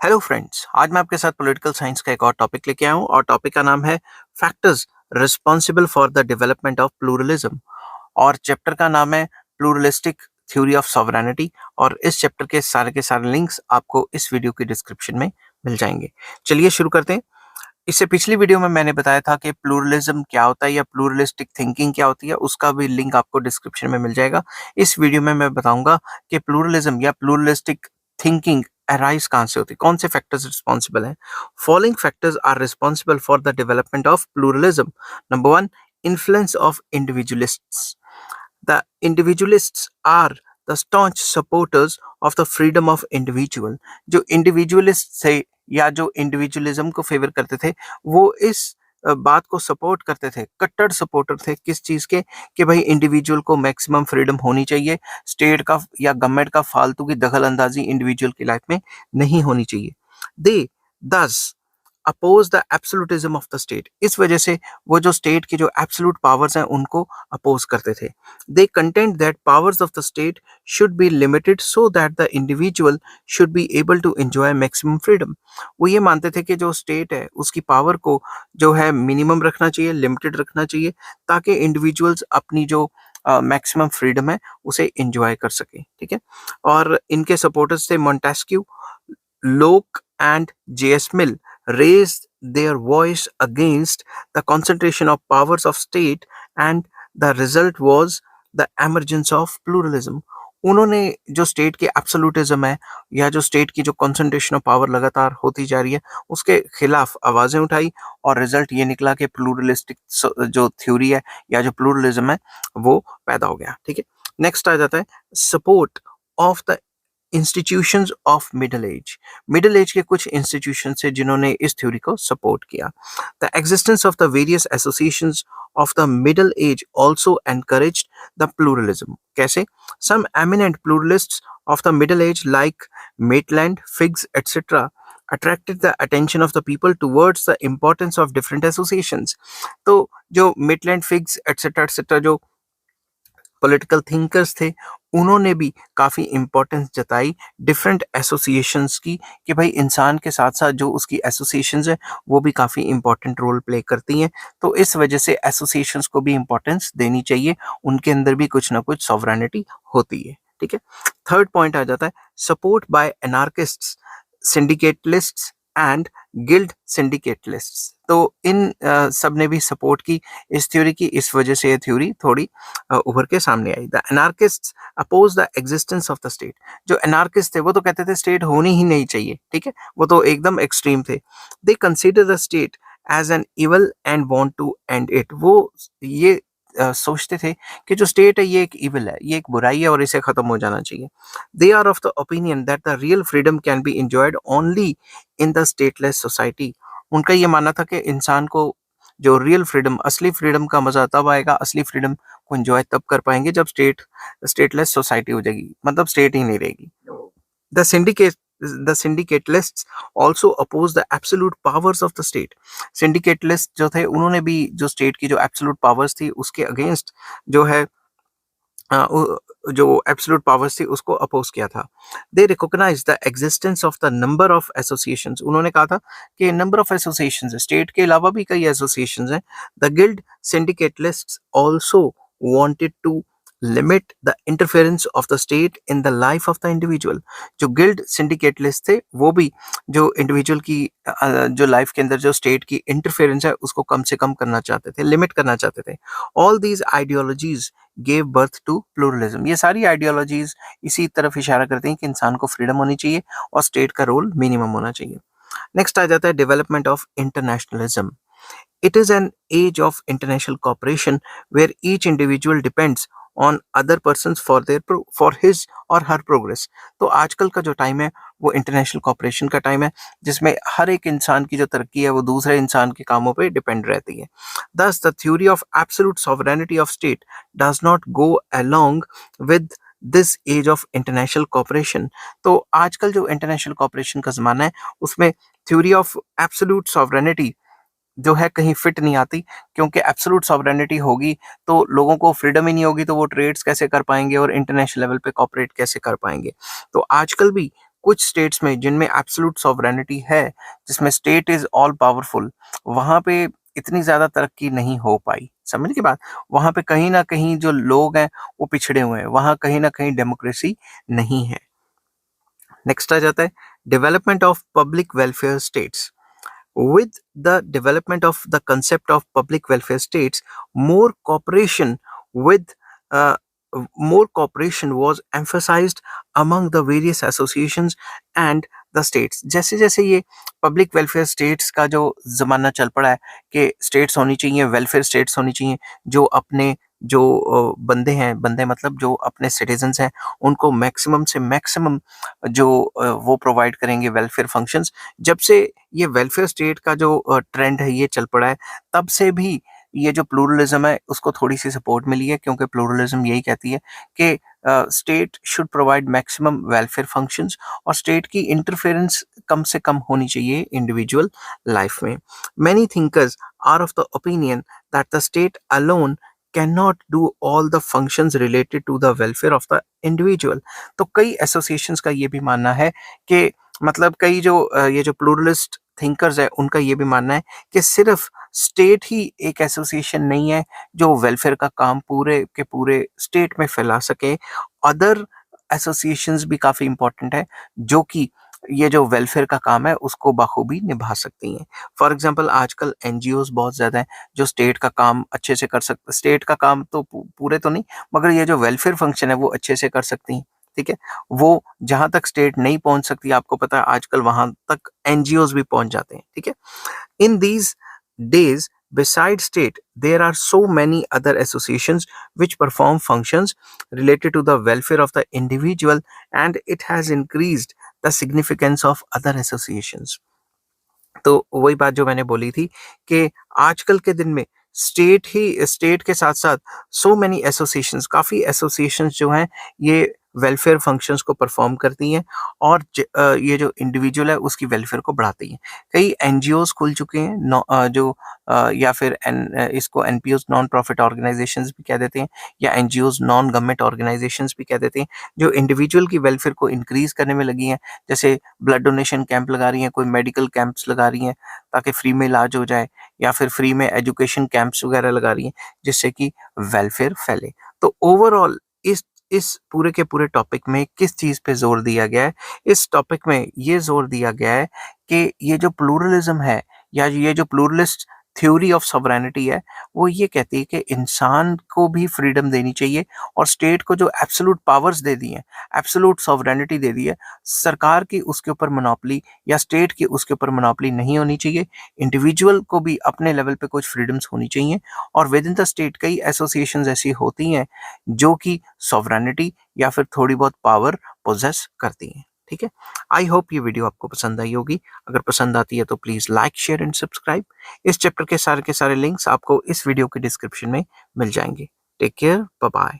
Hello friends, आज मैं आपके साथ पॉलिटिकल साइंस का एक और टॉपिक लेके आया हूँ और टॉपिक का नाम है factors responsible for the development of pluralism. और चैप्टर का नाम है प्लूरलिस्टिक थ्योरी ऑफ सॉवरेनिटी। और इस चैप्टर के सारे लिंक्स आपको इस वीडियो की डिस्क्रिप्शन में मिल जाएंगे। चलिए शुरू करते हैं। इससे पिछली वीडियो में मैंने बताया था कि प्लूरलिज्म क्या होता है या प्लूरलिस्टिक थिंकिंग क्या होती है, उसका भी लिंक आपको डिस्क्रिप्शन में मिल जाएगा। इस वीडियो में मैं बताऊंगा कि प्लूरलिज्म या प्लूरलिस्टिक थिंकिंग अराइज कहाँ से होती है, कौन से फैक्टर्स रिस्पॉन्सिबल हैं। Following factors are responsible for the development of pluralism. Number one, influence of individualists. The individualists are the staunch supporters of the freedom of individual। जो individualist थे या जो इंडिविजुअलिज्म को फेवर करते थे, वो इस बात को सपोर्ट करते थे, कट्टर सपोर्टर थे किस चीज के, कि भाई इंडिविजुअल को मैक्सिमम फ्रीडम होनी चाहिए, स्टेट का या गवर्नमेंट का फालतू की दखल अंदाजी इंडिविजुअल की लाइफ में नहीं होनी चाहिए। They thus oppose the absolutism of the state. इस वजह से वो जो स्टेट की जो एब्सोल्यूट पावर्स हैं उनको अपोज करते थे। They contend that powers of the state should be limited so that the individual should be able to enjoy maximum freedom. वो ये मानते थे कि जो स्टेट है उसकी पावर को जो है मिनिमम रखना चाहिए, लिमिटेड रखना चाहिए, ताकि इंडिविजुअल्स अपनी जो मैक्सिमम फ्रीडम है उसे एंजॉय कर सके। ठीक है। और इनके सपोर्टर्स थे मोंटेस्क्यू, लोक and JS mill raised their voice against the concentration of powers of state, and the result was the emergence of pluralism। उन्होंने जो स्टेट के एब्सोल्यूटिज्म है या जो स्टेट की जो कंसंट्रेशन ऑफ पावर लगातार होती जा रही है उसके खिलाफ आवाजें उठाई, और रिजल्ट ये निकला कि प्लूरलिस्टिक जो थ्योरी है या जो प्लूरलिज्म है वो पैदा हो गया। ठीक है। नेक्स्ट आ जाता है support of the institutions of middle age के कुछ इंस्टीट्यूशन से जिन्होंने इस थ्योरी को सपोर्ट किया। The existence of the various associations of the middle age also encouraged the pluralism. कैसे? Some eminent pluralists of the middle age like Maitland, Figgis etcetera attracted the attention of the people towards the importance of different associations। तो जो मिटलैंड, figs etcetera जो political thinkers थे, उन्होंने भी काफ़ी importance जताई different associations की, कि भाई इंसान के साथ साथ जो उसकी एसोसिएशंस हैं वो भी काफ़ी इम्पोर्टेंट रोल प्ले करती हैं। तो इस वजह से एसोसिएशंस को भी इम्पोर्टेंस देनी चाहिए, उनके अंदर भी कुछ ना कुछ सॉवरेनिटी होती है। ठीक है। थर्ड पॉइंट आ जाता है सपोर्ट बाय एनार्किस्ट्स, सिंडिकेटलिस्ट्स एंड गिल्ड सिंडिकेटलिस्ट्स। तो इन सब ने भी सपोर्ट की इस थ्योरी की, इस वजह से ये थ्योरी थोड़ी उभर के सामने आई। The anarchists oppose the existence of the state. जो एनार्किस्ट थे वो तो कहते थे स्टेट होनी ही नहीं चाहिए। ठीक है। वो तो एकदम एक्सट्रीम थे। They consider the state as an evil and want to end it. वो ये सोचते थे कि जो स्टेट है ये एक इविल है, ये एक बुराई है और इसे खत्म हो जाना चाहिए। They are of the opinion that the real freedom can be enjoyed only in the stateless society. उनका ये मानना था कि इंसान को जो रियल फ्रीडम, असली फ्रीडम का मजा तब आएगा, असली फ्रीडम को एंजॉय तब कर पाएंगे जब स्टेटलेस सोसाइटी हो जाएगी, मतलब स्टेट ही नहीं रहेगी। The syndicate the syndicatalists also oppose the absolute powers of the state। syndicatalists जो थे उन्होंने भी जो स्टेट की जो एब्सोल्यूट पावर्स थी उसके अगेंस्ट जो है जो एब्सोल्यूट पावर्स थी उसको अपोज किया था। They recognize the existence of the number of associations. उन्होंने कहा था कि नंबर ऑफ एसोसिएशंस है, स्टेट के अलावा भी कई एसोसिएशंस हैं। The guild syndicalists also wanted to limit the interference of the state in the life of the individual. जो गिल्ड सिंडिकेटलिस्ट थे वो भी जो इंडिविजुअल की जो लाइफ के अंदर जो स्टेट की इंटरफेरेंस है उसको कम से कम करना चाहते थे, लिमिट करना चाहते थे। All these ideologies gave birth to pluralism. ये सारी आइडियोलॉजीज इसी तरफ इशारा करती हैं कि इंसान को फ्रीडम होनी चाहिए और स्टेट का रोल मिनिमम होना चाहिए। नेक्स्ट आ जाता है development of internationalism. It is an age of international cooperation where each individual depends on other persons for his or her progress। तो आजकल का जो टाइम है वो इंटरनेशनल कॉपरेशन का टाइम है, जिसमें हर एक इंसान की जो तरक्की है वो दूसरे इंसान के कामों पे डिपेंड रहती है। Thus the theory of absolute sovereignty of state does not go along with this age of international cooperation. तो आजकल जो इंटरनेशनल कॉपरेशन का जमाना है उसमें थ्योरी ऑफ एब्सोल्यूट सॉवरेनिटी जो है कहीं फिट नहीं आती, क्योंकि एब्सोल्यूट सॉवरेनिटी होगी तो लोगों को फ्रीडम ही नहीं होगी, तो वो ट्रेड्स कैसे कर पाएंगे और इंटरनेशनल लेवल पे कॉपरेट कैसे कर पाएंगे। तो आजकल भी कुछ स्टेट्स में जिनमें एब्सोल्यूट सॉवरेनिटी है, जिसमें स्टेट इज ऑल पावरफुल, वहां पे इतनी ज्यादा तरक्की नहीं हो पाई। समझ की बात? वहां पे कहीं ना कहीं जो लोग हैं वो पिछड़े हुए हैं, वहां कहीं ना कहीं डेमोक्रेसी नहीं है। नेक्स्ट आ जाता है development of public welfare states. With the development of the concept of public welfare states, more cooperation with uh, more cooperation was emphasized among the various associations and the states। जैसे जैसे ये public welfare states का जो जमाना चल पड़ा है कि स्टेट्स होनी चाहिए, वेलफेयर स्टेट्स होनी चाहिए, जो अपने जो बंदे हैं, बंदे मतलब जो अपने सिटीजन्स हैं, उनको मैक्सिमम से मैक्सिमम जो वो प्रोवाइड करेंगे वेलफेयर फंक्शंस। जब से ये वेलफेयर स्टेट का जो ट्रेंड है ये चल पड़ा है, तब से भी ये जो प्लूरलिज्म है उसको थोड़ी सी सपोर्ट मिली है, क्योंकि प्लूरलिज्म यही कहती है कि state should provide maximum welfare functions और स्टेट की इंटरफेरेंस कम से कम होनी चाहिए इंडिविजुअल लाइफ में। Many thinkers are of the opinion that the state alone can not do all the functions related to the welfare of the individual. तो कई एसोसिएशंस का ये भी मानना है कि मतलब कई जो ये जो प्लूरलिस्ट थिंकर्स है उनका ये भी मानना है कि सिर्फ स्टेट ही एक एसोसिएशन नहीं है जो वेलफेयर का काम पूरे के पूरे स्टेट में फैला सके। अदर एसोसिएशंस भी काफ़ी इंपॉर्टेंट है जो कि ये जो वेलफेयर का काम है उसको बखूबी निभा सकती हैं। फॉर एग्जांपल आजकल एनजीओज बहुत ज़्यादा हैं जो स्टेट का काम अच्छे से कर सकते, स्टेट का काम तो पूरे तो नहीं, मगर ये जो वेलफेयर फंक्शन है वो अच्छे से कर सकती हैं। ठीक है, वो जहां तक स्टेट नहीं पहुंच सकती, आपको पता है आजकल वहां तक एनजीओज भी पहुंच जाते हैं। ठीक है, in these days, besides state, there are so many other associations which perform functions related to the welfare of the individual, and it has increased the significance of other associations। तो वही बात जो मैंने बोली थी कि आजकल के दिन में स्टेट के साथ साथ सो मेनी एसोसिएशंस, काफ़ी एसोसिएशंस जो हैं ये वेलफेयर फंक्शंस को परफॉर्म करती हैं और ये जो इंडिविजुअल है उसकी वेलफेयर को बढ़ाती हैं। कई एनजीओज खुल चुके हैं या फिर इसको एनपीओज, नॉन प्रॉफिट ऑर्गेनाइजेशंस भी कह देते हैं, या एनजीओज नॉन गवर्नमेंट ऑर्गेनाइजेशंस भी कह देते हैं, जो इंडिविजुअल की वेलफेयर को इंक्रीज करने में लगी हैं। जैसे ब्लड डोनेशन कैंप लगा रही हैं, कोई मेडिकल कैंप्स लगा रही हैं ताकि फ्री में इलाज हो जाए, या फिर फ्री में एजुकेशन कैंप्स वगैरह लगा रही हैं जिससे कि वेलफेयर फैले। तो ओवरऑल इस पूरे के पूरे टॉपिक में किस चीज़ पे जोर दिया गया है? इस टॉपिक में ये जोर दिया गया है कि ये जो प्लूरलिज्म है या ये जो प्लूरलिस्ट थ्योरी ऑफ सॉवरेनिटी है, वो ये कहती है कि इंसान को भी फ्रीडम देनी चाहिए और स्टेट को जो एब्सोल्यूट पावर्स दे दी हैं, एब्सोल्यूट सॉवरेनिटी दे दी है, सरकार की उसके ऊपर मोनोपोली या स्टेट की उसके ऊपर मोनोपोली नहीं होनी चाहिए। इंडिविजुअल को भी अपने लेवल पे कुछ फ्रीडम्स होनी चाहिए और विद इन द स्टेट कई एसोसिएशंस ऐसी होती हैं जो कि सॉवरेनिटी या फिर थोड़ी बहुत पावर पोजेस करती हैं। ठीक है, आई होप ये वीडियो आपको पसंद आई होगी। अगर पसंद आती है तो please like, share and subscribe. इस चैप्टर के सारे लिंक्स आपको इस वीडियो के डिस्क्रिप्शन में मिल जाएंगे। Take care, bye bye.